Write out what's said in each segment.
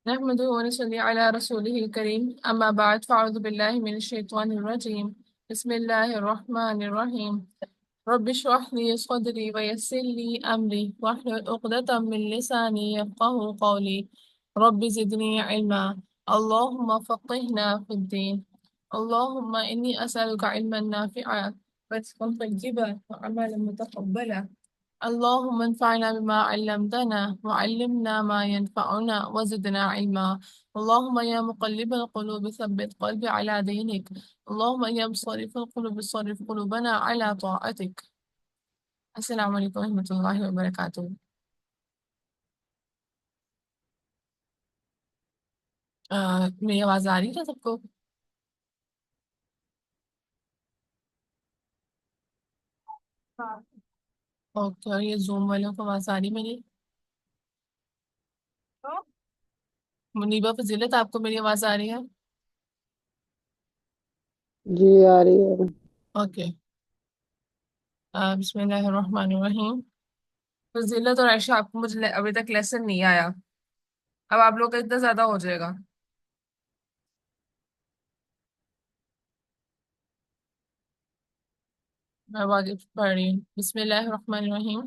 نحمده ونصلي على رسوله الكريم أما بعد فأعوذ بالله من الشيطان الرجيم. بسم الله الرحمن الرحيم. رب اشرح لي صدري ويسر لي أمري واحلل عقدة من لساني يفقه قولي. رب زدني علما. اللهم فقهنا في الدين. اللهم إني أسألك علما نافعا ورزقا طيبا وعملا متقبلا. اللهم انفعنا بما علمتنا وعلمنا ما ينفعنا وزدنا علما. اللهم يا مقلب القلوب ثبت قلبي على دينك. اللهم يا مصرف القلوب صرف قلوبنا على طاعتك. السلام علیکم ورحمۃ اللہ وبرکاتہ۔ میری آواز آ رہی ہے سب کو؟ اوکے، اور یہ زوم والوں کو آواز آ رہی میری؟ منیبہ فضیلت، آپ کو میری آواز آ رہی ہے؟ جی آ رہی ہے۔ اوکے، بسم اللہ الرحمن الرحیم۔ فضیلت اور عائشہ، آپ کو مجھے ابھی تک لیسن نہیں آیا، اب آپ لوگ کا اتنا زیادہ ہو جائے گا۔ میں اب آگے پڑھ رہی ہوں۔ بسم اللہ الرحمن الرحیم۔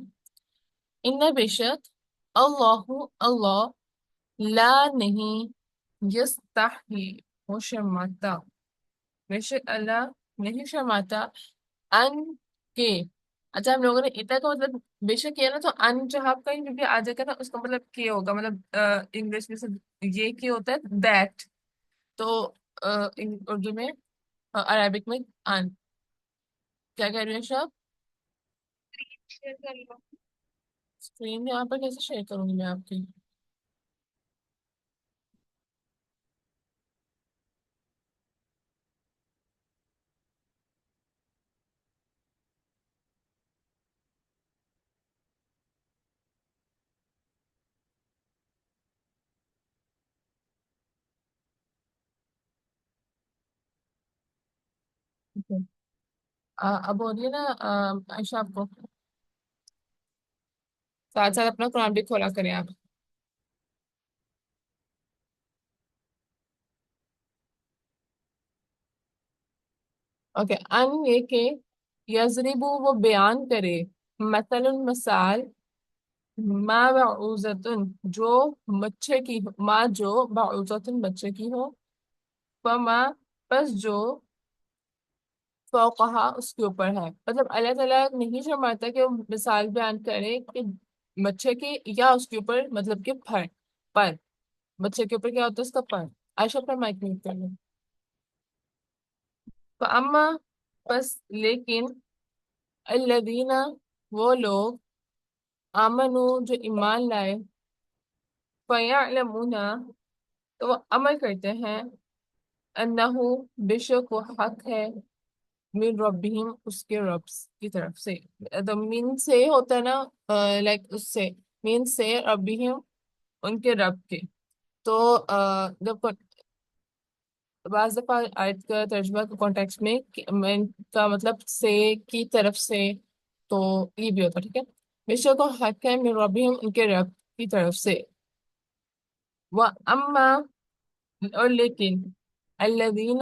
ان بے شک اللہ، اللہ لا نہیں، یستحی وہ شرماتا، بے شک اللہ نہیں شرماتا، ان کے، اچھا ہم لوگوں نے اتا کا مطلب بے شک کیا نا، تو ان جہاں کہیں بھی آ جائے گا نا اس کا مطلب کیا ہوگا، مطلب انگلش میں سے یہ کیا ہوتا ہے دیٹ، تو اردو میں عربک میں ان، کیا کہہ رہی ہیں شاپ؟ اسکرین یہاں پر کیسے شیئر کروں گی میں آپ کی؟ اب ہو رہی ہے نا عائشہ آپ کو؟ ساتھ ساتھ اپنا قرآن بھی کھولا کریں آپ۔ اوکے، ان یہ کہ یضربو وہ بیان کرے، مثلا مثال، ما بعوزتن جو بچے کی ہو، ما جو بعوزتن بچے کی ہو، فما پس جو فوقہا اس کے اوپر ہے، مطلب اللہ تعالیٰ نہیں شرماتا کہ وہ مثال بیان کرے کہ بچے کے یا اس کے اوپر، مطلب کہ پر بچے کے اوپر کیا ہوتا ہے اس کا پر۔ عائشہ پر مائک میوٹ کر لیں۔ فاما پس لیکن الذین وہ لوگ آمنو جو ایمان لائے، فیعلمون تو وہ عمل کرتے ہیں، انہو بے شک وہ حق ہے، من ربہم اس کے رب کی طرف سے، تو من سے ہوتا ہے نا، لائک اس سے، من سے ربہم ان کے رب کے، تو جب بعض دفعہ آیت کا ترجمہ کانٹیکس میں من کا مطلب سے کی طرف سے، تو یہ بھی ہوتا ہے، ٹھیک ہے، بے شک وہ حق ہے من ربہم ان کے رب کی طرف سے، وہ اما اور لیکن الذین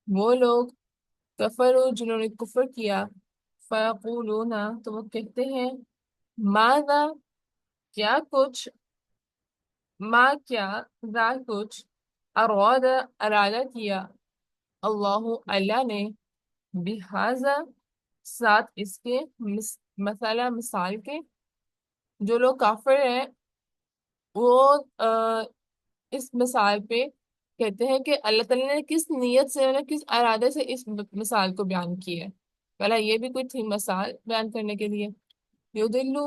وہ لوگ کفروا جنہوں نے کفر کیا، فیقولون تو وہ کہتے ہیں، ماذا کیا کچھ، ما کیا ذا کچھ، اراد ارادہ کیا، اللہ اللہ نے، بہذا ساتھ اس کے، مثلا مثال کے، جو لوگ کافر ہیں وہ اس مثال پہ کہتے ہیں کہ اللہ تعالیٰ نے کس نیت سے، کس ارادے سے اس مثال کو بیان کیا ہے، پہلا یہ بھی کوئی تھی مثال بیان کرنے کے لیے۔ یضلو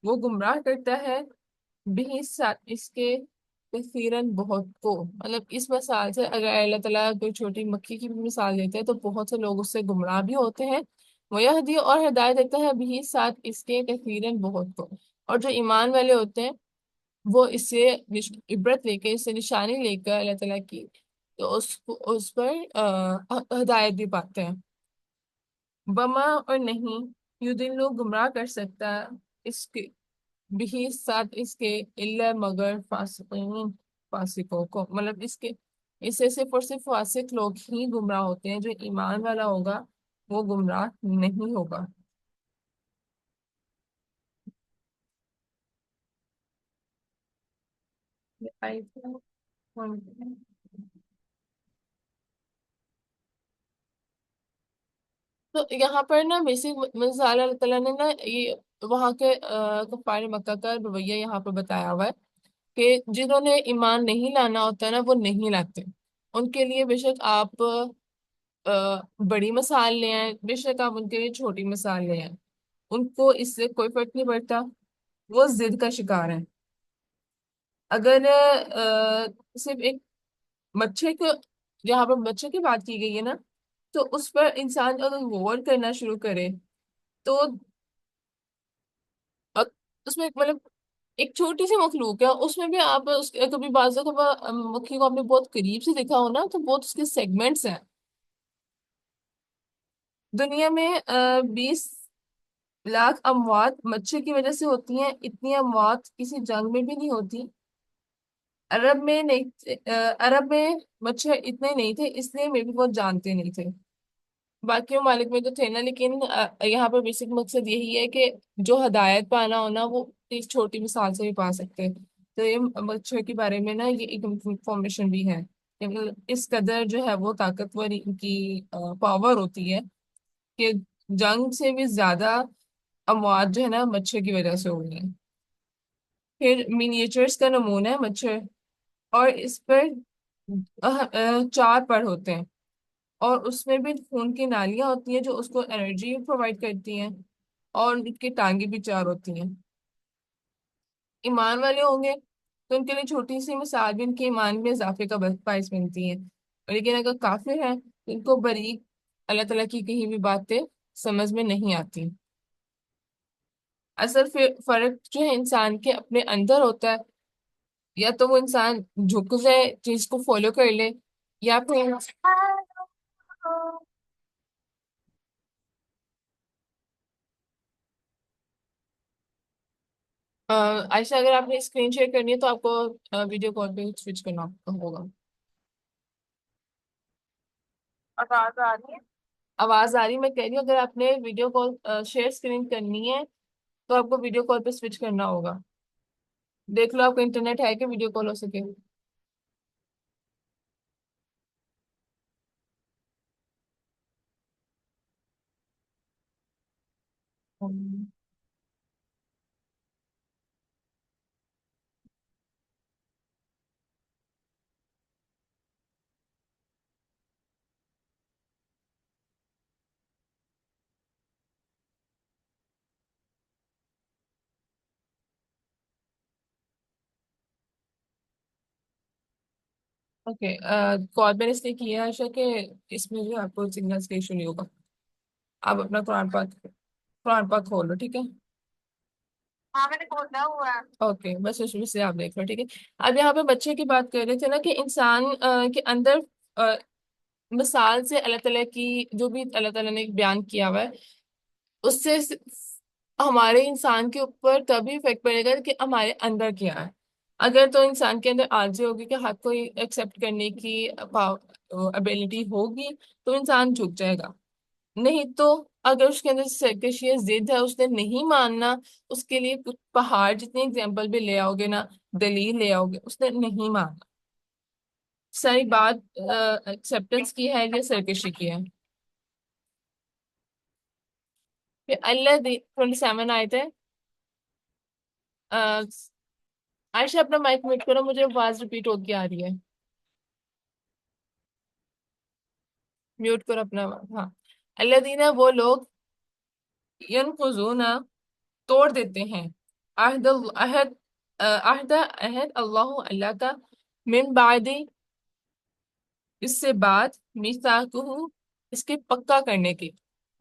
وہ گمراہ کرتا ہے، بھی ساتھ اس کے، کثیرن بہت کو، مطلب اس مثال سے اگر اللہ تعالیٰ کوئی چھوٹی مکھی کی بھی مثال دیتے ہیں تو بہت سے لوگ اس سے گمراہ بھی ہوتے ہیں، وہ اور ہدایت دیتا ہے، بھی ساتھ اس کے، کثیرن بہت کو، اور جو ایمان والے ہوتے ہیں وہ اس سے عبرت لے کے، اس سے نشانی لے کر اللہ تعالیٰ کی، تو اس پر ہدایت بھی پاتے ہیں۔ بما اور نہیں، یضل گمراہ کر سکتا اس کے، بھی ساتھ اس کے، الا مگر فاسقین فاسقوں کو، مطلب اس سے صرف اور صرف فاسق لوگ ہی گمراہ ہوتے ہیں، جو ایمان والا ہوگا وہ گمراہ نہیں ہوگا۔ یہ آیت ہے۔ تو یہاں پر نا بیسک مثال اللہ تعالیٰ نے نا یہ وہاں کے کفار مکہ کا رویہ یہاں پر بتایا ہوا ہے کہ جنہوں نے ایمان نہیں لانا ہوتا نا وہ نہیں لاتے، ان کے لیے بے شک آپ بڑی مثال لے آئیں، بے شک آپ ان کے لیے چھوٹی مثال لے آئیں، ان کو اس سے کوئی فرق نہیں پڑتا، وہ ضد کا شکار ہے۔ اگر صرف ایک مچھر کو، جہاں پر مچھر کی بات کی گئی ہے نا، تو اس پر انسان اگر غور کرنا شروع کرے تو ا- اس میں مطلب ایک چھوٹی سی مخلوق ہے، اس میں بھی آپ کبھی بعض دفعہ مکھی کو آپ نے بہت قریب سے دیکھا ہو نا تو بہت اس کے سیگمنٹس ہیں۔ دنیا میں 20 لاکھ اموات مچھر کی وجہ سے ہوتی ہیں، اتنی اموات کسی جنگ میں بھی نہیں ہوتی۔ عرب میں نہیں عرب میں مچھر اتنے نہیں تھے، اس لیے میں بھی بہت جانتے نہیں تھے، باقی ممالک میں تو تھے نا، لیکن یہاں پر بیسک مقصد یہی ہے کہ جو ہدایت پانا ہونا وہ اس چھوٹی مثال سے بھی پا سکتے ہیں۔ تو یہ مچھر کے بارے میں نا یہ ایک انفارمیشن بھی ہے کہ اس قدر جو ہے وہ طاقتور ان کی پاور ہوتی ہے کہ جنگ سے بھی زیادہ اموات جو ہے نا مچھر کی وجہ سے ہوئی ہیں۔ پھر مینیچرز کا نمونہ ہے مچھر، اور اس پر 4 پر ہوتے ہیں، اور اس میں بھی خون کی نالیاں ہوتی ہیں جو اس کو انرجی پرووائڈ کرتی ہیں، اور ان کی ٹانگیں بھی 4 ہوتی ہیں۔ ایمان والے ہوں گے تو ان کے لیے چھوٹی سی مثال بھی ان کے ایمان میں اضافے کا باعث بنتی ہے، لیکن اگر کافر ہیں تو ان کو بریک اللہ تعالیٰ کی کہیں بھی باتیں سمجھ میں نہیں آتی۔ اصل فرق جو ہے انسان کے اپنے اندر ہوتا ہے، یا تو وہ انسان جھک جائے چیز کو فالو کر لے، یا پھر عائشہ اگر آپ نے اسکرین شیئر کرنی ہے تو آپ کو ویڈیو کال پہ سوئچ کرنا ہوگا۔ آواز آ رہی ہے؟ آواز آ رہی ہے، میں کہہ رہی ہوں اگر آپ نے ویڈیو کال شیئر اسکرین کرنی ہے تو آپ کو ویڈیو کال پہ سوئچ کرنا ہوگا۔ دیکھ لو آپ کا انٹرنیٹ ہے کہ ویڈیو کال ہو سکے۔ اوکے، کال میں نے اس لیے کیا ہے عائشہ کہ اس میں جو ہے آپ کو سگنل کا ایشو نہیں ہوگا۔ آپ اپنا قرآن پاک کھول لو، ٹھیک ہے؟ ہاں میں نے کھولا ہوا ہے۔ اوکے، بس اس میں سے آپ دیکھ لو، ٹھیک ہے؟ اب یہاں پہ بچے کی بات کر رہے تھے نا کہ انسان کے اندر مثال سے اللہ تعالیٰ کی جو بھی اللہ تعالیٰ نے بیان کیا ہوا ہے اس سے ہمارے انسان کے اوپر تبھی افیکٹ پڑے گا کہ ہمارے اندر کیا ہے۔ اگر تو انسان کے اندر عاجزی ہوگی کہ حق کو ایکسپٹ کرنے کی ابیلٹی ہوگی تو انسان جھک جائے گا، نہیں تو اگر اس کے اندر سرکشی ہے، ضد ہے، اس نے نہیں ماننا، اس کے لیے کچھ پہاڑ جتنی اگزامپل بھی لے آؤ گے نا، دلیل لے آؤ گے، اس نے نہیں ماننا، ساری بات ایکسپٹینس کی ہے یا سرکشی کی ہے۔ پھر اللہ 27 آئے تھے۔ عائشہ اپنا مائک میوٹ کرو، مجھے آواز ریپیٹ ہو کے آ رہی ہے، میوٹ کرو اپنا آواز، ہاں۔ اللہ دینا وہ لوگ ینقضون توڑ دیتے ہیں عہد اللہ اللہ کا، من بعد اس سے بعد میثاقہ اس کے پکا کرنے کے،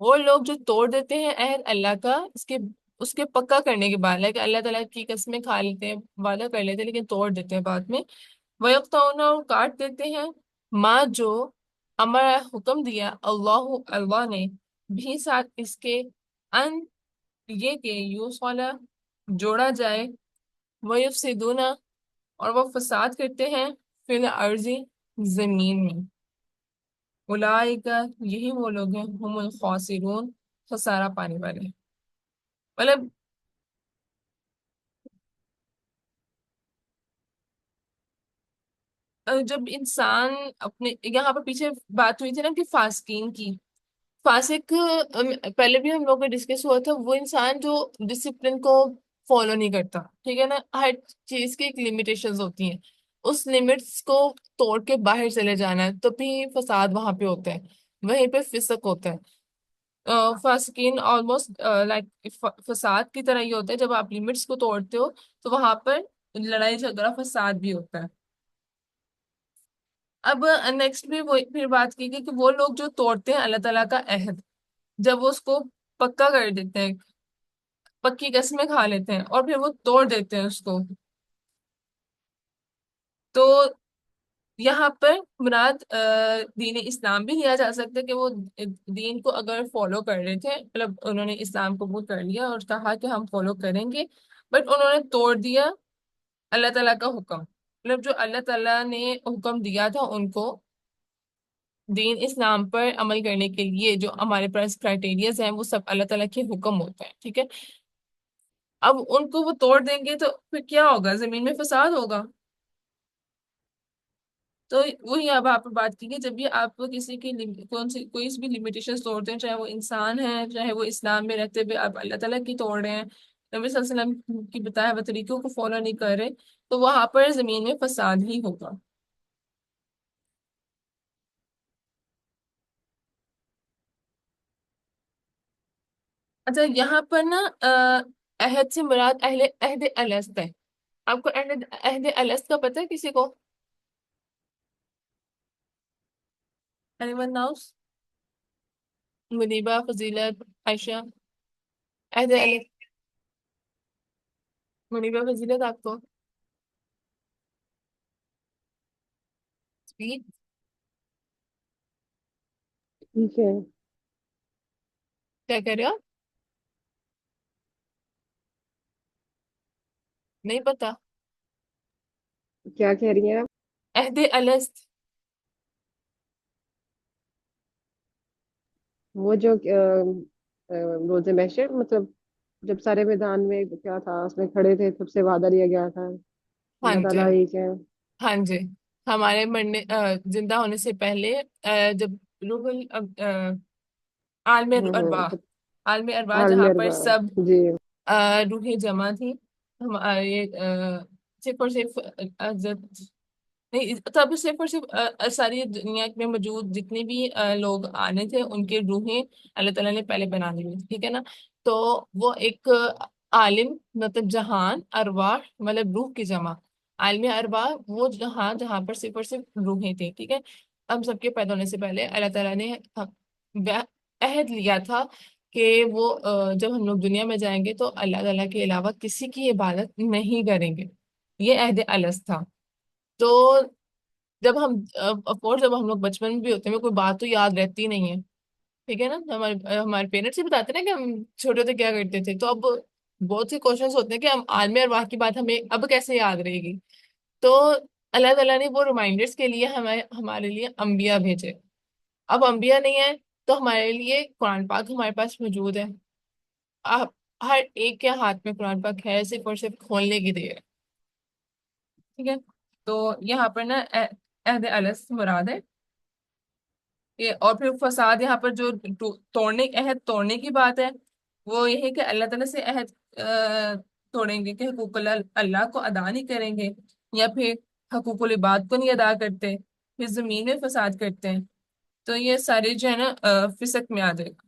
وہ لوگ جو توڑ دیتے ہیں عہد اللہ کا اس کے پکا کرنے کے بعد، لیکن اللہ تعالیٰ کی قسمیں کھا لیتے ہیں، وعدہ کر لیتے ہیں لیکن توڑ دیتے ہیں بعد میں، وَيَقْطَعُونَ اور کاٹ دیتے ہیں ماں جو ہمارا حکم دیا اللہ نے بھی ساتھ اس کے ان یہ کہ یوصل جوڑا جائے، وَيُفْسِدُونَ اور وہ فساد کرتے ہیں فی الارض زمین میں، اولئک یہی وہ لوگ ہیں ہم الخاسرون خسارہ پانے والے، مطلب جب انسان اپنے یہاں پر پیچھے بات ہوئی تھی نا کہ فاسقین کی، فاسق پہلے بھی ہم لوگ کا ڈسکس ہوا تھا، وہ انسان جو ڈسپلن کو فالو نہیں کرتا، ٹھیک ہے نا، ہر چیز کی ایک لمیٹیشنز ہوتی ہیں، اس لمٹس کو توڑ کے باہر چلے جانا ہے تو بھی فساد وہاں پہ ہوتا ہے، وہیں پہ فسق ہوتا ہے۔ فاسقین آلموسٹ لائک فساد کی طرح ہی ہوتا ہے، جب آپ لمٹس کو توڑتے ہو تو وہاں پر لڑائی جھگڑا فساد بھی ہوتا ہے۔ اب نیکسٹ بھی وہ پھر بات کی گئی کہ وہ لوگ جو توڑتے ہیں اللہ تعالیٰ کا عہد، جب وہ اس کو پکا کر دیتے ہیں، پکی قسمیں کھا لیتے ہیں اور پھر وہ توڑ دیتے ہیں اس کو، تو یہاں پر مراد دین اسلام بھی لیا جا سکتا ہے کہ وہ دین کو اگر فالو کر رہے تھے، مطلب انہوں نے اسلام قبول کر لیا اور کہا کہ ہم فالو کریں گے، بٹ انہوں نے توڑ دیا اللہ تعالیٰ کا حکم، مطلب جو اللہ تعالیٰ نے حکم دیا تھا ان کو دین اسلام پر عمل کرنے کے لیے، جو ہمارے پاس کرائٹیریاز ہیں وہ سب اللہ تعالیٰ کے حکم ہوتے ہیں، ٹھیک ہے، اب ان کو وہ توڑ دیں گے تو پھر کیا ہوگا، زمین میں فساد ہوگا۔ تو وہی اب آپ بات کی کہ جب بھی آپ کسی کی کون سی کوئی بھی لمیٹیشن توڑتے ہیں، چاہے وہ انسان ہے چاہے وہ اسلام میں رہتے ہوئے آپ اللہ تعالیٰ کی توڑ رہے ہیں، نبی صلی اللہ علیہ وسلم کی بتایا ہوئے طریقوں کو فالو نہیں کر رہے، تو وہاں پر زمین میں فساد ہی ہوگا۔ اچھا یہاں پر نا عہد سے مراد اہل عہد الست ہے، آپ کو عہد الست کا پتہ ہے کسی کو؟ anyone knows؟ منیبہ، فضیلت، عائشہ، عہد الست، منیبہ، فضیلت، آپ کو speak؟ ٹھیک ہے. کیا کہہ رہے ہو؟ نہیں پتا؟ کیا کہہ رہی ہیں آپ؟ عہد الست، وہ جو روزے محشر مطلب جب سارے میدان میں کیا تھا اس میں کھڑے تھے تب سے وعدہ لیا گیا تھا ہاں اللہ جی، تعالیٰ ہی کے. ہاں جی، ہمارے مرنے زندہ ہونے سے پہلے جب روح عالم ارواح، جب عالم ارواح عالم جہاں پر ارباب. سب جی. روحیں جمع تھی، ہمارے صرف اور صرف حضرت نہیں، تب صرف اور صرف ساری دنیا میں موجود جتنے بھی لوگ آنے تھے ان کے روحیں اللہ تعالیٰ نے پہلے بنا لی ہوئی تھی، ٹھیک ہے نا، تو وہ ایک عالم مطلب جہان ارواح مطلب روح کی جمع، عالم ارواح وہ جہاں جہاں پر صرف اور صرف روحیں تھیں، ٹھیک ہے، ہم سب کے پیدا ہونے سے پہلے اللہ تعالیٰ نے عہد لیا تھا کہ وہ جب ہم لوگ دنیا میں جائیں گے تو اللہ تعالیٰ کے علاوہ کسی کی عبادت نہیں کریں گے، یہ عہد الست تھا۔ تو جب ہم کورس جب ہم لوگ بچپن میں بھی ہوتے ہیں ہمیں کوئی بات تو یاد رہتی نہیں ہے، ٹھیک ہے نا، ہمارے ہمارے پیرنٹس ہی بتاتے ہیں نا کہ ہم چھوٹے ہوتے کیا کرتے تھے، تو اب بہت سے کوشچنس ہوتے ہیں کہ ہم عالم ارواح کی بات ہمیں اب کیسے یاد رہے گی، تو اللہ تعالیٰ نے وہ ریمائنڈرس کے لیے ہمارے لیے انبیاء بھیجے، اب انبیاء نہیں ہے تو ہمارے لیے قرآن پاک ہمارے پاس موجود ہے، آپ ہر ایک کے ہاتھ میں قرآن پاک ہے، صرف اور صرف کھولنے کی دیر ہے، ٹھیک ہے، تو یہاں پر نا عہد الست مراد ہے اور پھر فساد یہاں پر جو توڑنے عہد توڑنے کی بات ہے وہ یہ ہے کہ اللہ تعالیٰ سے عہد توڑیں گے کہ حقوق اللہ کو ادا نہیں کریں گے، یا پھر حقوق العباد کو نہیں ادا کرتے، پھر زمین میں فساد کرتے ہیں، تو یہ سارے جو ہے نا فسق میں آ جائے گا۔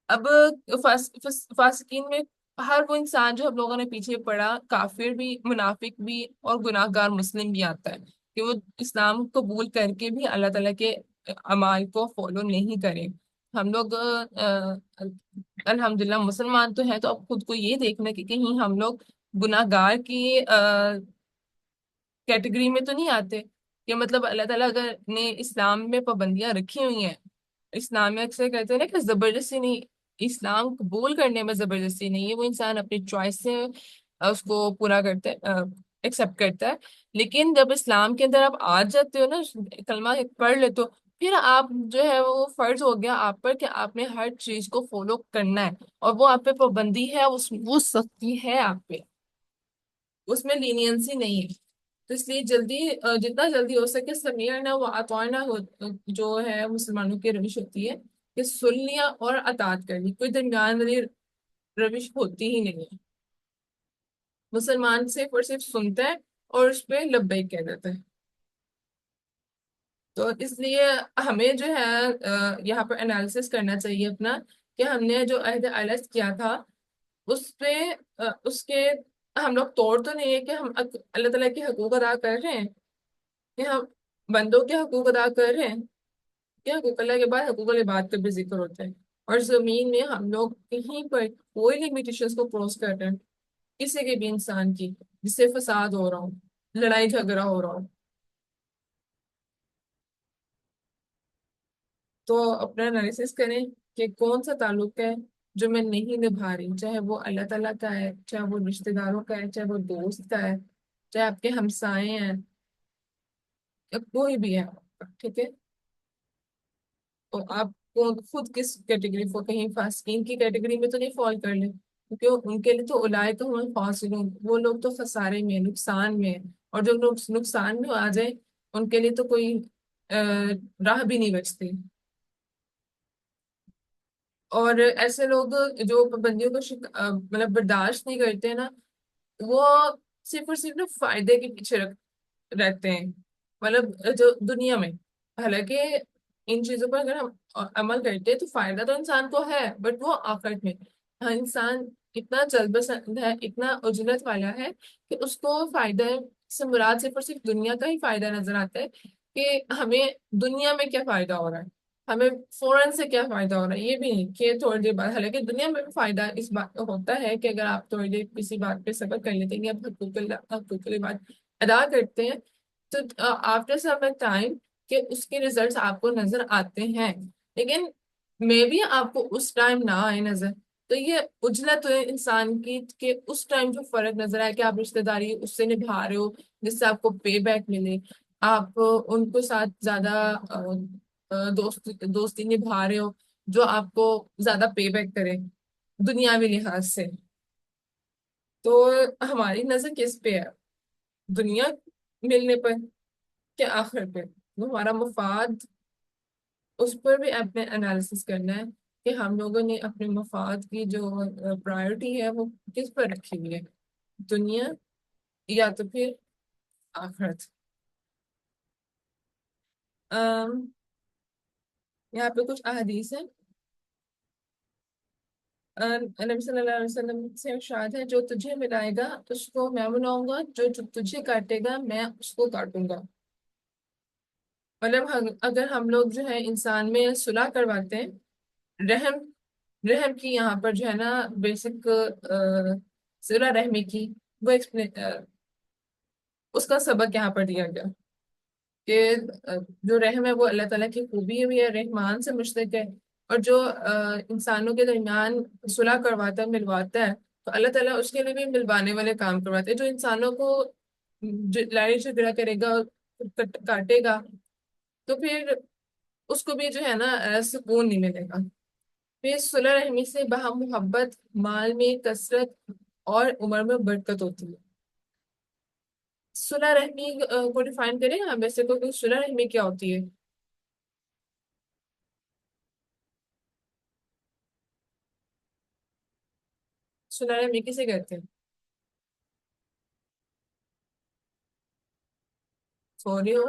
اب فاسقین میں ہر وہ انسان جو ہم لوگوں نے پیچھے پڑھا، کافر بھی، منافق بھی اور گناہ گار مسلم بھی آتا ہے کہ وہ اسلام قبول کر کے بھی اللہ تعالیٰ کے اعمال کو فالو نہیں کرے، ہم لوگ الحمدللہ مسلمان تو ہیں، تو اب خود کو یہ دیکھنا کہ کہیں ہم لوگ گناہ گار کی کیٹیگری میں تو نہیں آتے، کہ مطلب اللہ تعالیٰ اگر نے اسلام میں پابندیاں رکھی ہوئی ہیں، اسلام میں اکثر کہتے ہیں نا کہ زبردستی نہیں، اسلام قبول کرنے میں زبردستی نہیں ہے، وہ انسان اپنی چوائس سے اس کو پورا کرتا ہے، ایکسپٹ کرتا ہے۔ لیکن جب اسلام کے اندر آپ آ جاتے ہو نا، کلمہ پڑھ لیتے ہو، پھر آپ جو ہے وہ فرض ہو گیا آپ پر کہ آپ نے ہر چیز کو فالو کرنا ہے، اور وہ آپ پہ پابندی ہے، وہ سختی ہے آپ پہ، اس میں لینینسی نہیں ہے۔ تو اس لیے جلدی جتنا جلدی ہو سکے سمیعنا و اطعنا جو ہے مسلمانوں کی روش ہوتی ہے کہ سن لیا اور اطاعت کر لی، کوئی درمیان والی روش ہوتی ہی نہیں ہے۔ مسلمان صرف اور صرف سنتا ہے اور اس پہ لبیک کہہ دیتا ہے۔ تو اس لیے ہمیں جو ہے یہاں پر انالیسس کرنا چاہیے اپنا، کہ ہم نے جو عہد الست کیا تھا اس پہ اس کے ہم لوگ توڑ تو نہیں ہے کہ ہم اللہ تعالیٰ کے حقوق ادا کر رہے ہیں، کہ ہم بندوں کے حقوق ادا کر رہے ہیں، کہ حقوق اللہ کے بعد حقوق العباد کا بھی ذکر ہوتا ہے، اور زمین میں ہم لوگ کہیں پر کوئی لمیٹیشنس کو کراس کر رہے ہیں کسی کے بھی انسان کی، جس سے فساد ہو رہا ہو، لڑائی جھگڑا ہو رہا ہو، تو اپنا انالیسس کریں کہ کون سا تعلق ہے جو میں نہیں نبھا رہی، چاہے وہ اللہ تعالیٰ کا ہے، چاہے وہ رشتہ داروں کا ہے، چاہے وہ دوست کا ہے، چاہے آپ کے ہمسائے ہیں، یا کوئی بھی ہے، ٹھیک ہے؟ تو آپ کو خود کس کیٹیگری کو، کہیں فاسقین کی کیٹیگری میں تو نہیں فال کر لیں، کیونکہ ان کے لیے تو اولئک هم الخاسرون، وہ لوگ تو خسارے میں، نقصان میں ہیں، اور جو لوگ نقصان میں آ جائیں ان کے لیے تو کوئی راہ بھی نہیں بچتی۔ اور ایسے لوگ جو پابندیوں کو مطلب برداشت نہیں کرتے نا، وہ صرف اور صرف نا فائدے کے پیچھے رہتے ہیں، مطلب جو دنیا میں، حالانکہ ان چیزوں پر اگر ہم عمل کرتے ہیں تو فائدہ تو انسان کو ہے، بٹ وہ آخرت میں، ہاں، انسان اتنا جلد پسند ہے، اتنا عجلت والا ہے کہ اس کو فائدہ سے مراد صرف اور صرف دنیا کا ہی فائدہ نظر آتا ہے، کہ ہمیں دنیا میں کیا فائدہ ہو رہا ہے، ہمیں فوراً سے کیا فائدہ ہو رہا ہے، یہ بھی نہیں کہ تھوڑی دیر بعد، حالانکہ دنیا میں بھی فائدہ اس بات کا ہوتا ہے کہ اگر آپ تھوڑی دیر کسی بات پہ صبر کر لیتے ہیں یا حقوق اللہ بات ادا کرتے ہیں، تو آفٹر سم ٹائم کہ اس کے ریزلٹس آپ کو نظر آتے ہیں، لیکن میں بھی آپ کو اس ٹائم نہ آئے نظر، تو یہ عجلت ہے انسان کی، کہ اس ٹائم جو فرق نظر آئے کہ آپ رشتہ داری اس سے نبھا رہے ہو جس سے آپ کو پے بیک ملے، آپ ان کو ساتھ زیادہ دوستی نبھا رہے ہو جو آپ کو زیادہ پے بیک کرے دنیاوی لحاظ سے، تو ہماری نظر کس پہ ہے؟ دنیا ملنے پر کہ آخر پہ؟ وہ ہمارا مفاد، اس پر بھی اپنے انالیسس کرنا ہے کہ ہم لوگوں نے اپنے مفاد کی جو پرائرٹی ہے وہ کس پر رکھی ہوئی ہے، دنیا یا تو پھر آخرت۔ ام، یہاں پہ کچھ احادیث ہیں، نبی صلی اللہ علیہ وسلم سے ارشاد ہے، جو تجھے ملائے گا اس کو میں مناؤں گا، جو تجھے کاٹے گا میں اس کو کاٹوں گا۔ مطلب اگر ہم لوگ جو ہے انسان میں صلح کرواتے ہیں، رحم رحم کی یہاں پر جو ہے نا بیسک صلہ رحمی کی وہ اس کا سبق یہاں پر دیا گیا کہ جو رحم ہے وہ اللہ تعالیٰ کی خوبی بھی ہے، رحمان سے مشتق ہے، اور جو انسانوں کے درمیان صلح کرواتا ہے، ملواتا ہے، تو اللہ تعالیٰ اس کے لیے بھی ملوانے والے کام کرواتے ہیں۔ جو انسانوں کو لڑائی جھگڑا کرے گا، کاٹے گا، تو پھر اس کو بھی جو ہے نا سکون نہیں ملے گا۔ پھر صلح رحمی سے باہم محبت، مال میں کثرت اور عمر میں برکت ہوتی ہے۔ صلح رحمی کو ڈیفائن کریں ہم ویسے کو کہ صلح رحمی کیا ہوتی ہے؟ صلح رحمی کسے کہتے ہیں؟ سوری ہو،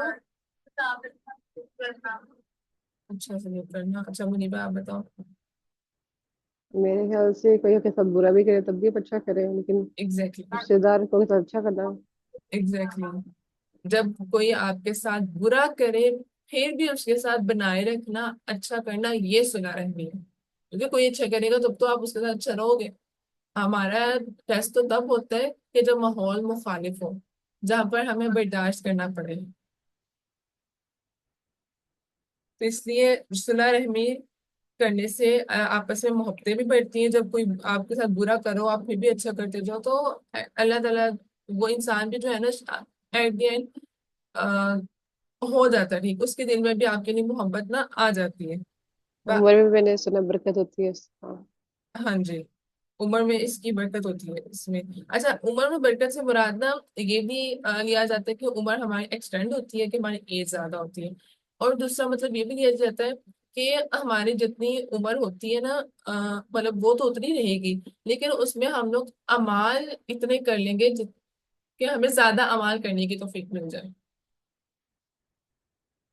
اچھا سے کرنا، اچھا منیبا آپ بتاؤ۔ میرے خیال سے کوئی کے ساتھ برا بھی کرے تب بھی اچھا کرے، لیکن ایگزیکٹلی، رشتے دار کو کے ساتھ اچھا کرنا۔ ایگزیکٹلی، جب کوئی آپ کے ساتھ برا کرے پھر بھی اس کے ساتھ بنائے رکھنا، اچھا کرنا، یہ صلح رحمی ہے، کیونکہ کوئی اچھا کرے گا تب تو آپ اس کے ساتھ اچھا رہو گے۔ ہمارا ٹیسٹ تو تب ہوتا ہے کہ جب ماحول مخالف ہو، جہاں پر ہمیں برداشت کرنا پڑے، تو اس لیے صلح رحمی کرنے سے آپس میں محبتیں بھی بڑھتی ہیں. جب کوئی آپ کے ساتھ برا کرو آپ پھر بھی اچھا کرتے جاؤ تو اللہ تعالیٰ وہ انسان بھی جو ہے نا ایٹ دی اینڈ ہو جاتا ہے ٹھیک. اس کے دل میں بھی آپ کے لیے محبت نا آ جاتی ہے. عمر میں بھی میں نے سنا برکت ہوتی ہے. ہاں. ہاں جی. عمر میں اس کی برکت ہوتی ہے اس میں. اچھا عمر میں برکت سے مراد نا یہ بھی لیا جاتا ہے کہ عمر ہماری ایکسٹینڈ ہوتی ہے کہ ہماری ایج زیادہ ہوتی ہے. اور دوسرا مطلب یہ بھی لیا جاتا ہے کہ ہماری جتنی عمر ہوتی ہے نا مطلب وہ تو اتنی رہے گی لیکن اس میں ہم لوگ اعمال اتنے کر لیں گے کہ ہمیں زیادہ اعمال کرنے کی توفیق مل جائے.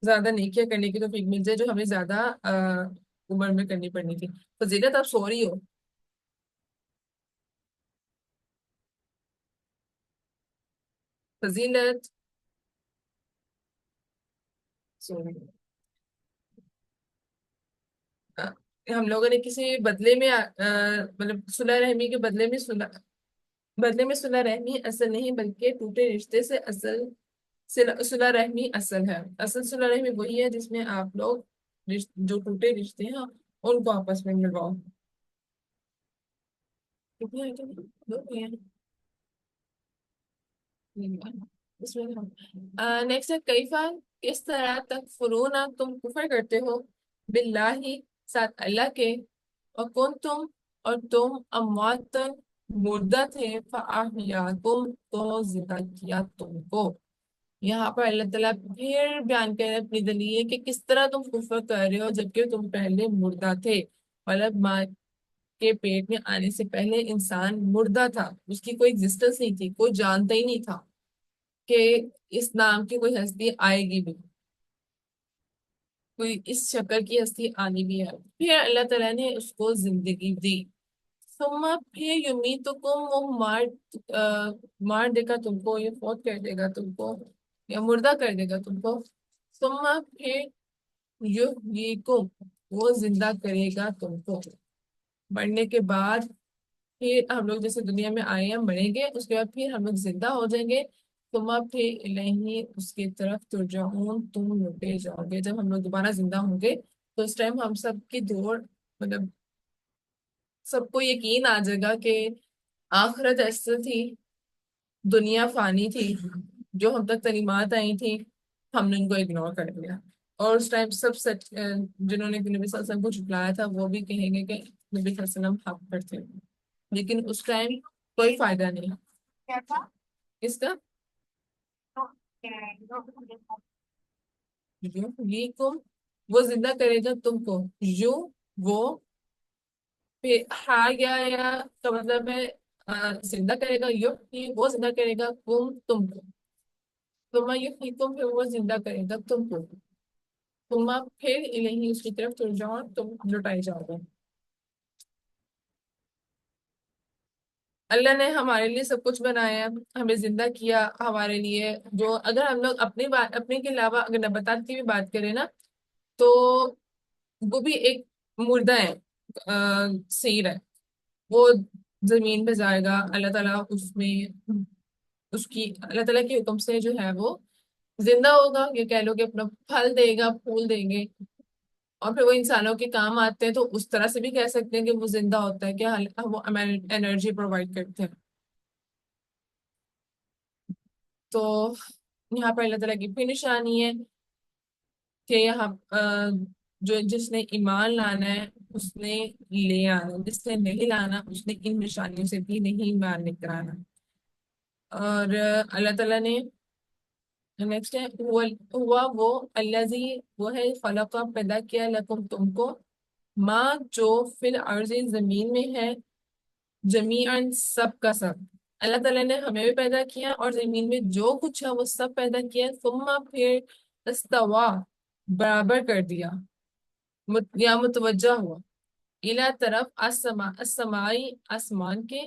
زیادہ نیکیاں کرنے کی توفیق مل جائے جو ہمیں زیادہ عمر میں کرنی پڑنی تھی. فضیلت آپ سو رہی ہو؟ فضیلت سو رہی ہو. آ، ہم لوگوں نے کسی بدلے میں مطلب صلح رحمی کے بدلے میں صلح رحمی اصل نہیں بلکہ ٹوٹے رشتے سے اصل صلح رحمی اصل ہے. اصل صلح رحمی وہی ہے جس میں آپ لوگ جو ٹوٹے رشتے ہیں ان کو آپس میں ملواؤ. کتنے آئٹم ہیں؟ دو ہیں. نیکسٹ ہے کیفا کس طرح تک فرون تم کفر کرتے ہو باللہ ساتھ اللہ کے اور کون تم اور تم امواتن مردہ تھے فاحیاکم تو زندہ کیا تم کو. یہاں پر اللہ تعالیٰ پھر بیان کر رہے ہیں اپنی دلیل کہ کس طرح تم کفر کر رہے ہو جبکہ تم پہلے مردہ تھے. مطلب ماں کے پیٹ میں آنے سے پہلے انسان مردہ تھا. اس کی کوئی ایگزسٹنس نہیں تھی. کوئی جانتا ہی نہیں تھا کہ اس نام کی کوئی ہستی آئے گی بھی. کوئی اس شکل کی ہستی آنی بھی ہے. پھر اللہ تعالیٰ نے اس کو زندگی دی. ثم پھر یمیتکم وہ مار دے گا تم کو. یہ فوت کر دے گا تم کو یا مردہ کر دے گا تم کو. ثم پھر یحییکم وہ زندہ کرے گا تم کو. مرنے کے بعد پھر ہم لوگ جیسے دنیا میں آئے ہیں مریں گے اس کے بعد پھر ہم لوگ زندہ ہو جائیں گے. تم پھر الہی اس کی طرف ترجعون تم لوٹے جاؤ گے. جب ہم لوگ دوبارہ زندہ ہوں گے تو اس ٹائم ہم سب کی دوڑ مطلب سب کو یقین آ جائے گا کہ آخرت ایسے تھی دنیا فانی تھی. جو ہم تک تعلیمات آئی تھی ہم نے ان کو اگنور کر دیا. اور اس ٹائم سب سچ جنہوں نے نبی صلی اللہ علیہ وسلم کو جھٹلایا تھا وہ بھی کہیں گے کہ نبی صلی اللہ علیہ وسلم حق پر تھے. لیکن اس ٹائم کوئی فائدہ نہیں. کیا تھا اس کا یہ کو وہ زندہ کرے گا تم کو. یوں وہ پھر گیا یا کا مطلب ہے زندہ کرے گا. وہ زندہ کرے گا تم کو. تم پھر وہ زندہ کرے گا تم کو. تم پھر یہی اس کی طرف تر جاؤ تم لٹائے جاؤ گے. اللہ نے ہمارے لیے سب کچھ بنایا ہمیں زندہ کیا ہمارے لیے. جو اگر ہم لوگ اپنے کے علاوہ اگر نباتات کی بھی بات کریں نا تو وہ بھی ایک مردہ ہے. سیر ہے. وہ زمین پہ جائے گا. اللہ تعالیٰ اس میں اس کی اللہ تعالیٰ کے حکم سے جو ہے وہ زندہ ہوگا. یہ کہہ لو کہ اپنا پھل دے گا پھول دیں گے. اور پھر وہ انسانوں کے کام آتے ہیں تو اس طرح سے بھی کہہ سکتے ہیں کہ وہ زندہ ہوتا ہے کہ وہ انرجی پرووائڈ کرتے ہیں. تو یہاں پر اللہ تعالیٰ کی پھر نشانی ہے کہ یہاں جو جس نے ایمان لانا ہے اس نے لے آنا. جس نے نہیں لانا اس نے ان نشانیوں سے بھی نہیں مان کرانا. اور اللہ تعالیٰ نے نیکسٹ ہے ہوا وہ الذی وہ ہے خلق پیدا کیا لکم تم کو ماں جو فی الارض زمین میں ہے جمیعاً سب کا سب. اللہ تعالیٰ نے ہمیں بھی پیدا کیا اور زمین میں جو کچھ ہے وہ سب پیدا کیا. ثم پھر استوا برابر کر دیا یا متوجہ ہوا الا طرف السمائی آسمان کے.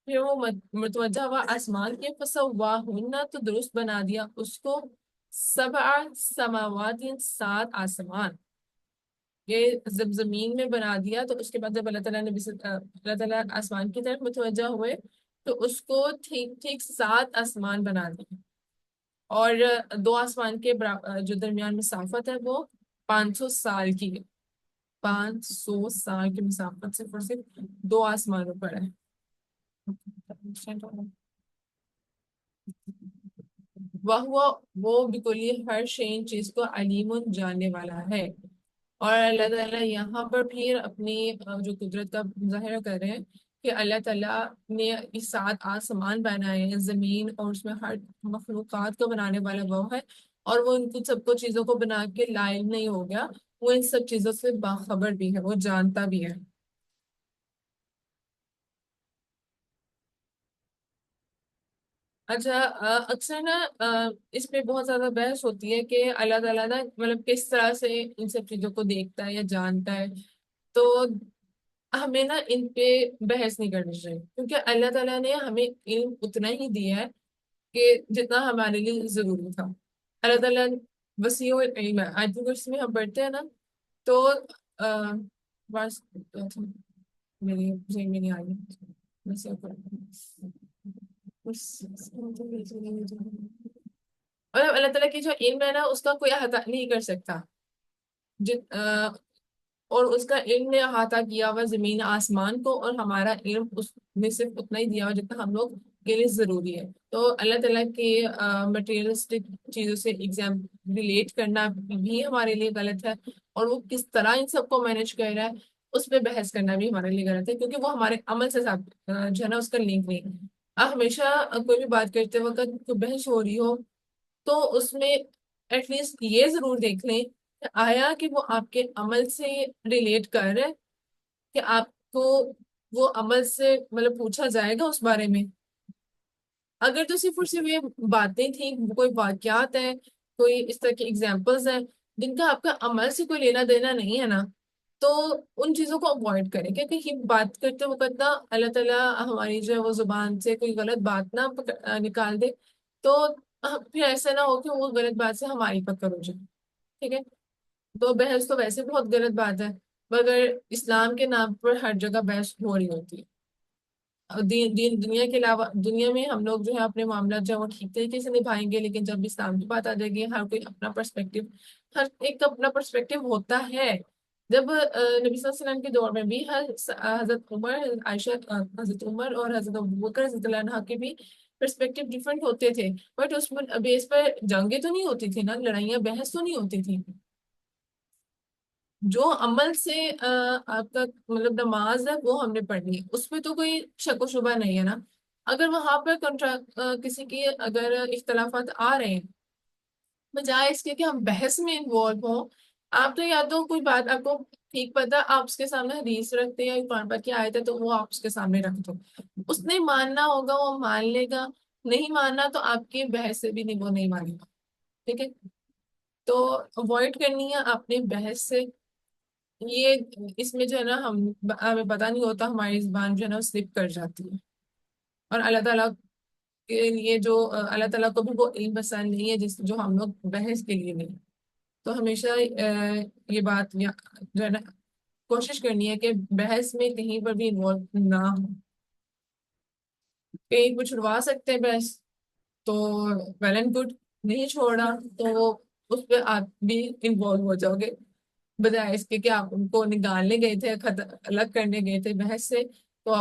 پھر وہ متوجہ ہوا آسمان کے. فسواہن تو درست بنا دیا اس کو. سبع سماوات سات آسمان. یہ جب زمین میں بنا دیا تو اس کے بعد جب اللہ تعالیٰ نے اللہ تعالیٰ آسمان کی طرف متوجہ ہوئے تو اس کو ٹھیک ٹھیک سات آسمان بنا دیے. اور دو آسمان کے جو درمیان مسافت ہے وہ 500 سال کی ہے. 500 سال کی مسافت صرف اور صرف دو آسمانوں پر ہے. وہ بكل ہر شيء چیز کو علیم جاننے والا ہے. اور اللہ تعالیٰ یہاں پر پھر اپنی جو قدرت کا مظاہرہ کر رہے ہیں کہ اللہ تعالیٰ نے یہ 7 آسمان بنائے ہیں، زمین، اور اس میں ہر مخلوقات کو بنانے والا وہ ہے. اور وہ ان کو سب کو چیزوں کو بنا کے لائل نہیں ہو گیا، وہ ان سب چیزوں سے باخبر بھی ہے، وہ جانتا بھی ہے. اچھا، اکثر نا اس پہ بہت زیادہ بحث ہوتی ہے کہ اللہ تعالیٰ نا مطلب کس طرح سے ان سب چیزوں کو دیکھتا ہے یا جانتا ہے. تو ہمیں نا ان پہ بحث نہیں کرنی چاہیے، کیونکہ اللہ تعالیٰ نے ہمیں علم اتنا ہی دیا ہے کہ جتنا ہمارے لیے ضروری تھا. اللہ تعالیٰ وسیع العلم ہے. آج بھی اس میں ہم پڑھتے ہیں نا، تو بس میری ذہن میں نہیں آ رہی. اور اللہ تعالیٰ کی جو علم ہے نا، اس کا کوئی احاطہ نہیں کر سکتا. جت اور اس کا علم نے احاطہ کیا ہوا زمین آسمان کو، اور ہمارا علم اس میں صرف اتنا ہی دیا ہوا جتنا ہم لوگ کے لیے ضروری ہے. تو اللہ تعالیٰ کے مٹیریلسٹک چیزوں سے ایگزام ریلیٹ کرنا بھی ہمارے لیے غلط ہے، اور وہ کس طرح ان سب کو مینج کر رہا ہے اس پہ بحث کرنا بھی ہمارے لیے غلط ہے، کیونکہ وہ ہمارے عمل سے جو ہے نا اس کا لنک نہیں ہے. آپ ہمیشہ کوئی بھی بات کرتے وقت کوئی بحث ہو رہی ہو تو اس میں ایٹ لیسٹ یہ ضرور دیکھ لیں کہ آیا کہ وہ آپ کے عمل سے ریلیٹ کر رہے ہیں، کہ آپ کو وہ عمل سے مطلب پوچھا جائے گا اس بارے میں. اگر تو صرف اور صرف یہ باتیں تھیں، کوئی واقعات ہیں، کوئی اس طرح کی اگزامپلز ہیں جن کا آپ کا عمل سے کوئی لینا دینا نہیں ہے نا، تو ان چیزوں کو اوائڈ کریں. کیونکہ یہ بات کرتے وقت نا اللہ تعالیٰ ہماری جو ہے وہ زبان سے کوئی غلط بات نہ نکال دے، تو پھر ایسا نہ ہو کہ وہ غلط بات سے ہماری پکڑ ہو جائے. ٹھیک ہے؟ تو بحث تو ویسے بہت غلط بات ہے، مگر اسلام کے نام پر ہر جگہ بحث ہو رہی ہوتی ہے. اور دنیا کے علاوہ دنیا میں ہم لوگ جو ہے اپنے معاملات جو ہے وہ ٹھیک طریقے سے نبھائیں گے، لیکن جب اسلام کی بات آ جائے گی ہر کوئی اپنا پرسپیکٹیو، ہر ایک کا اپنا پرسپیکٹیو ہوتا ہے. جب نبی صلی اللہ علیہ وسلم کے دور میں بھی حضرت عمر، حضرت عائشہ، حضرت عمر اور حضرت ابوبکر رضی اللہ عنہ کے بھی پرسپیکٹیو ڈفرینٹ ہوتے تھے، بٹ اس پر بیس پر جنگیں تو نہیں ہوتی تھی نا، لڑائیاں بحث تو نہیں ہوتی تھی. جو عمل سے آپ کا مطلب نماز ہے وہ ہم نے پڑھنی ہے، اس میں تو کوئی شک و شبہ نہیں ہے نا. اگر وہاں پر کسی کی اگر اختلافات آ رہے ہیں، بجائے اس کے کہ ہم بحث میں انوالو ہوں، آپ تو یا تو کوئی بات آپ کو ٹھیک پتا، آپ اس کے سامنے حدیث رکھتے ہیں یا قرآن پاک کی آیت ہے تو وہ آپ اس کے سامنے رکھ دو. اس نے ماننا ہوگا وہ مان لے گا، نہیں ماننا تو آپ کی بحث سے بھی نہیں، وہ نہیں مانے گا. ٹھیک ہے؟ تو اوائڈ کرنی ہے اپنے بحث سے. یہ اس میں جو ہے نا ہمیں پتہ نہیں ہوتا، ہماری زبان جو ہے نا سلپ کر جاتی ہے. اور اللہ تعالیٰ کے لیے جو اللہ تعالیٰ کو بھی وہ علم پسند نہیں ہے جو ہم لوگ بحث کے لیے نہیں. تو ہمیشہ یہ بات جو ہے نا کوشش کرنی ہے کہ بحث میں کہیں پر بھی انوالو نہ ہو. کہیں کو چھڑوا سکتے ہیں بحث تو ویل اینڈ گڈ، نہیں چھوڑا تو اس پہ آپ بھی انوالو ہو جاؤ گے، بجائے اس کے کہ آپ ان کو نکالنے گئے تھے، الگ کرنے گئے تھے بحث سے، تو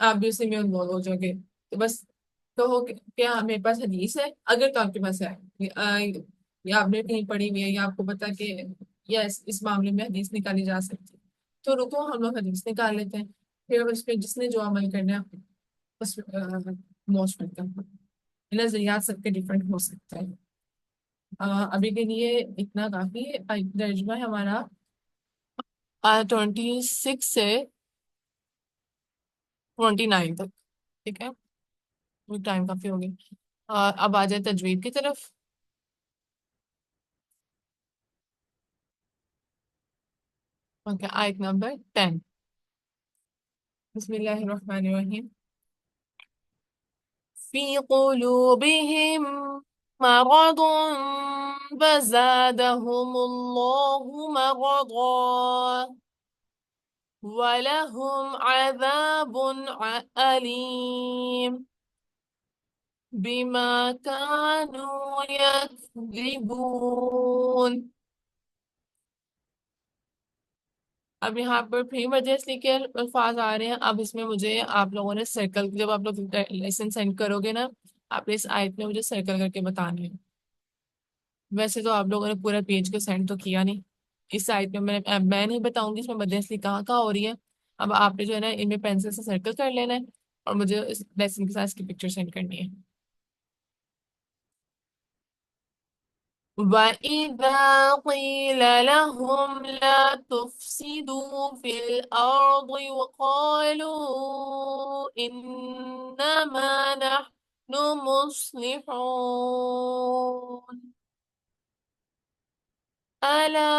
آپ بھی اسی میں انوالو ہو جاؤ گے. تو بس کہو کہ کیا میرے پاس حدیث ہے، اگر تو آپ کے پاس ہے، یا آپ نے کہیں پڑھی ہوئی ہے، یا آپ کو پتا کہ یا اس معاملے میں حدیث نکالی جا سکتی، تو رکو ہم لوگ حدیث نکال لیتے ہیں. پھر اس پہ جس نے جو عمل کرنا ہے اس موسٹ ویلکم. نظریات سب کے ڈفرینٹ ہو سکتے ہیں. ابھی کے لیے اتنا کافی ترجمہ ہے ہمارا 26 سے 29 تک. ٹھیک ہے؟ ٹائم کافی ہوگی. اب آ جائے تجوید کی طرف. اوکے، آیت نمبر 10. بسم اللہ الرحمن الرحیم. فی قلوبہم مرض فزادہم اللہ مرضا وَلَهُمْ عَذَابٌ أَلِيمٌ بِمَا كَانُوا يَكْذِبُونَ. اب یہاں پر پری مجلس کے الفاظ آ رہے ہیں. اب اس میں مجھے آپ لوگوں نے سرکل، جب آپ لوگ لیسن سینڈ کرو گے نا، آپ نے اس آیت میں مجھے سرکل کر کے بتانے ہیں. ویسے تو آپ لوگوں نے پورا پیج کو سینڈ تو کیا نہیں. اس آیت میں میں نہیں بتاؤں گی اس میں مدنسلی کہاں کہاں ہو رہی ہے. اب آپ نے جو ہے نا ان میں پینسل سے سرکل کر لینا ہے، اور مجھے اس لیسن کے ساتھ اس کی پکچر سینڈ کرنی ہے. وَإِذَا قِيلَ لَهُمْ لَا تُفْسِدُوا فِي الْأَرْضِ وَقَالُوا إِنَّمَا نَحْنُ مُصْلِحُونَ أَلَا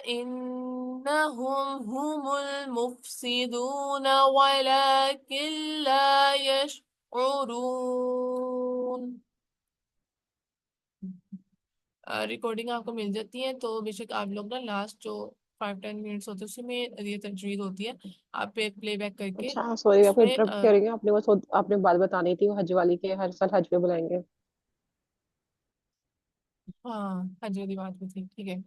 إِنَّهُمْ هُمُ الْمُفْسِدُونَ وَلَكِنْ لَا يَشْعُرُونَ. ریکارڈنگ آپ کو مل جاتی ہے تو بے شک آپ لوگ نا لاسٹ جو 5-10 منٹس ہوتے ہیں اسی میں یہ تجوید ہوتی ہے. آپ پلے بیک کر کے اچھا سوری، آپ اس کو میں انٹرپٹ کریں گے. آپ نے بس آپ نے بات بتانی تھی وہ حج والی کے، ہر سال حج پہ بلائیں گے. ہاں ہاں جی والی بات بھی تھی، ٹھیک ہے.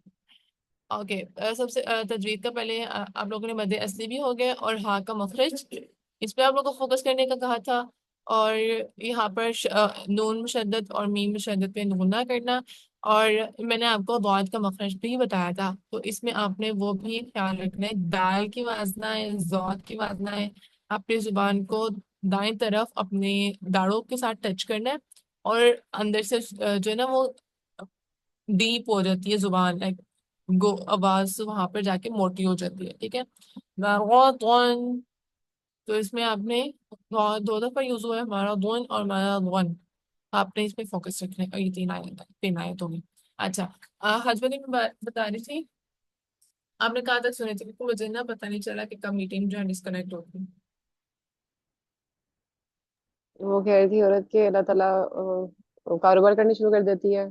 اوکے. سب سے تجوید کا پہلے آپ لوگوں نے مد اصلی بھی ہو گیا اور ہاں کا مخرج، اس پہ آپ لوگوں کو فوکس کرنے کا کہا تھا. اور یہاں پر نون مشدد اور میم مشدد پہ نون نہ کرنا. اور میں نے آپ کو ضاد کا مخرج بھی بتایا تھا، تو اس میں آپ نے وہ بھی خیال رکھنا ہے. دال کی وازنہ ہے، ضاد کی وازنہ ہے. اپنی زبان کو دائیں طرف اپنے داڑوں کے ساتھ ٹچ کرنا ہے، اور اندر سے جو ہے نا وہ ڈیپ ہو جاتی ہے زبان، لائک گو آواز وہاں پر جا کے موٹی ہو جاتی ہے. ٹھیک ہے. غَضًا. تو اس میں آپ نے دو دفعہ یوز ہوا ہے ہمارا دون اور ہمارا ون. آپ نے اس پہ فوکس رکھنا ہے. اور یہ تین آیت ہوگی. اچھا. ہسبینڈ میں بتا رہی تھی، آپ نے کہاں تک سنی تھی؟ کیونکہ مجھے نا پتہ نہیں چلا کہ کب میٹنگ جو ہے ڈسکنیکٹ ہوتی. وہ کہہ رہی تھی عورت کہ اللہ تعالیٰ کاروبار کرنی شروع کر دیتی ہے.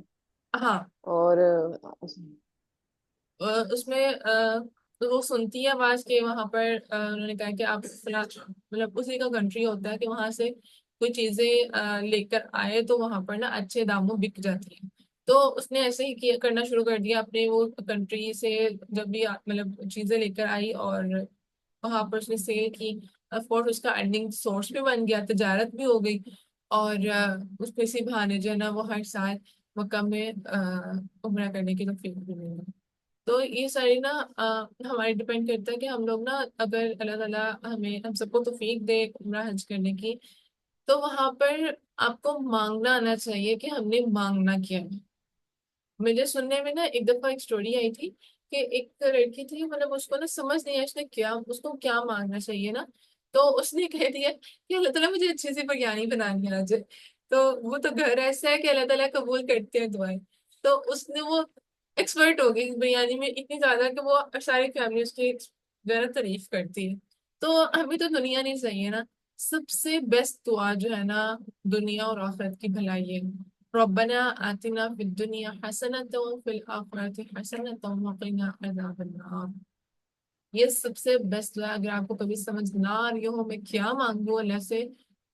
ہاں. اور اس میں تو وہ سنتی ہے آواز کے وہاں پر انہوں نے کہا کہ آپ مطلب اسی کا کنٹری ہوتا ہے کہ وہاں سے کوئی چیزیں لے کر آئے تو وہاں پر نا اچھے داموں بک جاتی ہیں. تو اس نے ایسے ہی کیا کرنا شروع کر دیا اپنے وہ کنٹری سے. جب بھی مطلب چیزیں لے کر آئی اور وہاں پر اس نے سیل کی، آف کورس اس کا ارننگ سورس بھی بن گیا، تجارت بھی ہو گئی. اور اس پہ اسی بہانے جو ہے نا وہ ہر سال مکہ میں عمرہ کرنے کی توفیق بھی ملی. تو یہ ساری نا ہمارے ڈپینڈ کرتا ہے کہ ہم لوگ نا اگر اللہ تعالیٰ ہم سب کو توفیق دے عمرہ حج کرنے کی، تو وہاں پر آپ کو مانگنا آنا چاہیے کہ ہم نے مانگنا کیا ہے. مجھے سننے میں نا ایک دفعہ ایک سٹوری آئی تھی کہ ایک لڑکی تھی، مطلب اس کو نا سمجھ نہیں آیا اس نے کیا، اس کو کیا مانگنا چاہیے نا. تو اس نے کہہ دیا کہ اللہ تعالیٰ مجھے اچھی سی بریانی بنانی آ جائے. تو وہ تو گھر ایسا ہے کہ اللہ تعالیٰ قبول کرتے ہیں دعائیں. تو اس نے وہ ایکسپرٹ ہو گئی بریانی میں اتنی زیادہ کہ وہ ساری فیملی اس کی زیادہ تعریف کرتی ہے. تو ہمیں تو دنیا نہیں چاہیے نا. سب سے بیسٹ دعا جو ہے نا دنیا اور آخرت کی بھلائی ہے. ربنا آتنا فی الدنیا حسنۃ وفی الآخرۃ حسنۃ وقنا عذاب النار. یہ سب سے بیسٹ دعا ہے. اگر آپ کو کبھی سمجھ نہ آ رہی ہو میں کیا مانگوں اللہ سے،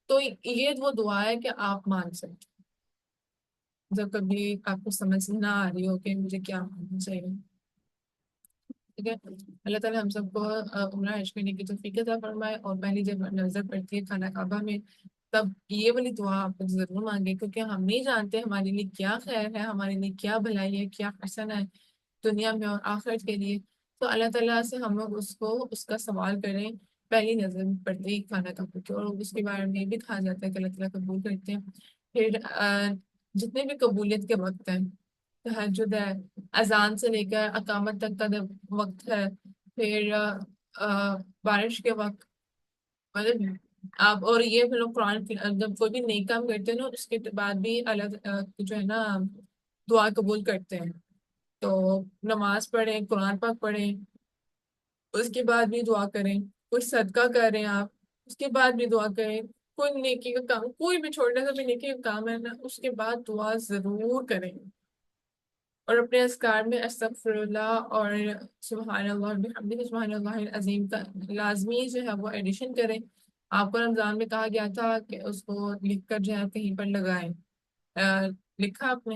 تو یہ وہ دعا ہے کہ آپ مانگ سکتے ہیں جب کبھی آپ کو سمجھ نہ آ رہی ہو کہ مجھے کیا مانگنا چاہیے. ٹھیک ہے. اللہ تعالیٰ ہم سب کو عمرہ حج کرنے کی توفیق عطا فرمائے. اور پہلی جب نظر پڑتی ہے خانہ کعبہ میں، تب یہ والی دعا آپ کو ضرور مانگے، کیونکہ ہم نہیں جانتے ہمارے لیے کیا خیر ہے، ہمارے لیے کیا بھلائی ہے، کیا حسن ہے دنیا میں اور آخرت کے لیے. تو اللہ تعالیٰ سے ہم لوگ اس کا سوال کریں پہلی نظر پڑتے ہی خانہ کعبہ کی. اور اس کے بارے میں یہ بھی کہا جاتا ہے کہ اللہ تعالیٰ قبول کرتے ہیں. پھر جتنے بھی قبولیت کے وقت ہیں، تہجد ہے، اذان سے لے کر اقامت تک کا جب وقت ہے، پھر بارش کے وقت، مطلب آپ اور یہ پھر لوگ قرآن جب کوئی بھی نیک کام کرتے ہیں نا اس کے بعد بھی اللہ جو ہے نا دعا قبول کرتے ہیں. تو نماز پڑھیں، قرآن پاک پڑھیں، اس کے بعد بھی دعا کریں. کوئی صدقہ کریں آپ، اس کے بعد بھی دعا کریں. کوئی نیکی کا کام، کوئی بھی چھوٹا سا بھی نیکی کا کام ہے نا اس کے بعد دعا ضرور کریں. اور اپنے اذکار میں استغفر اللہ اور سبحان اللہ بحمدہ سبحان اللہ العظیم کا لازمی جو ہے وہ ایڈیشن کریں. آپ کو رمضان میں کہا گیا تھا کہ اس کو لکھ کر جو ہے کہیں پر لگائیں. لکھا آپ نے؟